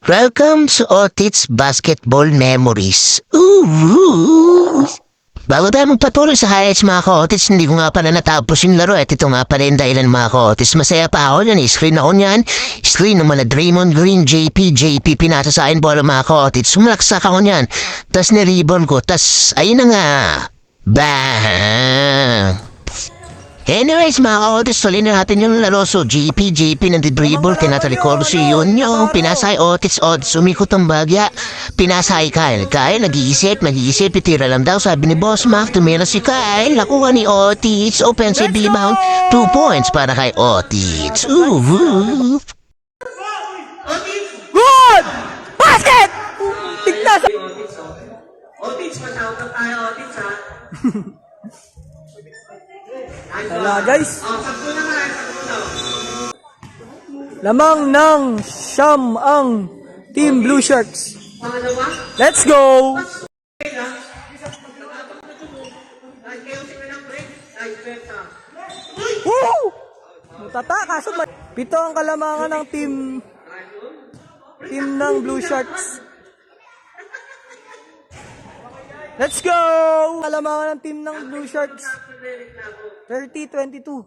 Welcome to Otits Basketball Memories. Ooh! Bago tayo magpatuloy sa highlights mga ka-Otits, hindi ko nga pala natapos yung laro at ito nga pala yung dahilan mga ka-Otits. Masaya pa ako yan, screen ako niyan. Screen ng mga Draymond Green, JP, pinasa sa akin bola mga ka-Otits. Sumalaksak ako niyan. Tas niribon ko, tas ayun na nga. Bang! Anyways mga ka-Otits, tuloy na natin yung laro. So JP nandidribble, tinatalikolo si Yunyo, pinasay Otis, umikot ang bagya, pinasay Kyle, nag-iisip, itira lang daw, sabi ni Boss Mac, tumira si Kyle, nakuha ni Otis, offensive rebound, 2 points para kay Otis. Ooh! Good! Basket! Tignan sa... Otis, matawag na tayo, Otis, ha? Wala guys. Sakto na nga, sakto na. Lamang ng siyam ang Team Blue Shirts. Pangalawa? Let's go! Woo! Mutata, kaso may... Pito ang kalamangan ng team ng Blue Shirts. Let's go! Kalamangan ng team ng Blue Shirts. 30-22.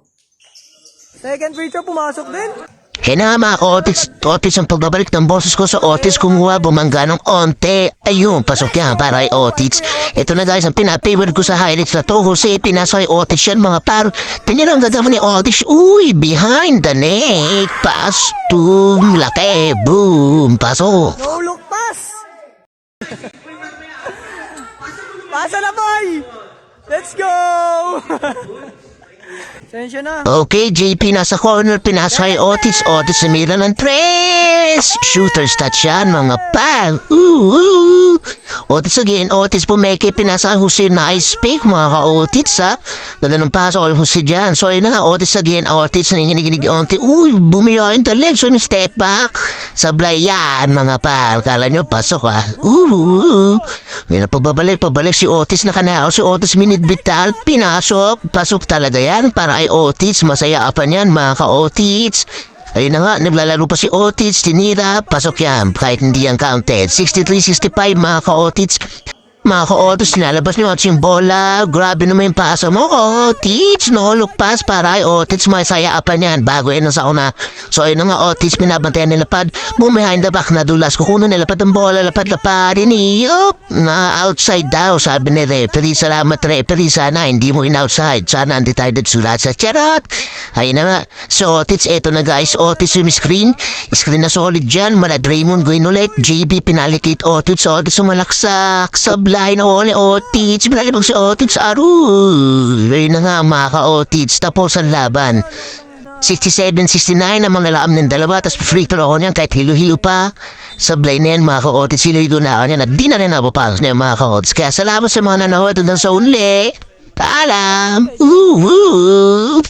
Second free throw, pumasok din. Kaya na nga mga ka-Otis ang pagbabalik ng boses ko sa Otis, kumuha, bumangga ng onte. Ayun, pasok yan para kay Otis. Ito na guys, ang pinapayward ko sa highlights na to, Jose, pinasa kay Otis yan mga par. Tinirang gagawin ni Otis, uy, behind the net. Pass to laki, boom, pasok. No look pass! Pasa na boy! Let's go! Sensya na. Okay, JP nasa corner, pinasa kay Otis. Otis sumira ng tres. Shooter's touch yan, mga pal. Ooh. Otis again. Otis pumeke, pinasa kay Jose. Nice pick, mga ka-Otis, ha. Dala ng paso kay Jose dyan. So, yun na nga, Otis again. Otis, nanginginig onti. Uy, bumiyo yung talig. So, yung step back. Sablay yan, mga pal. Kala nyo, pasok, ha. Ooh. May na pabalik si Otis na kanao. Si Otis minidbital, pinasok. Pasok talaga yan para kay Otis. Masaya pa niyan mga ka-Otis. Ayun na nga, naglalaro pa si Otis. Tinira, pasok yan kahit hindi yan counted. 63-65 mga ka-Otis. Mga ka-Otis, nilalabas ni Otis yung bola. Grabe naman yung pasa mo, Otis. No look pass para kay Otis. Masaya pa niyan bago yun sa una. So ayun na nga, Otis, pinabantayan nilapad. Behind the back, nadulas. Kukunan nilapad ang bola. Lapad-lapad. Iniyop. Na outside daw, sabi ni referee. Salamat referee. Sana hindi mo in-outside. Sana undecided sulat sa charot. Ayun na nga. So Otis, eto na guys. Otis yung screen. Screen na solid dyan. Mala Draymond Green ulit. JB pinalikit Otis. Otis sumalaksak. Sablay na uli Otis. Pinalibag si Otis. Aruy. Ayun na nga mga ka-Otis. Tapos ang laban. 67-69 ang mga laam ng dalawa. Tapos free throw ako niyan kahit hilo-hilo pa. Sablay na yan mga ka-Otis. Hilo-hilo na ako niyan. At di na rin napapasok niya mga ka-Otis. Kaya salamat sa mga nanood. Hanggang sa uli. Paalam. Ooh.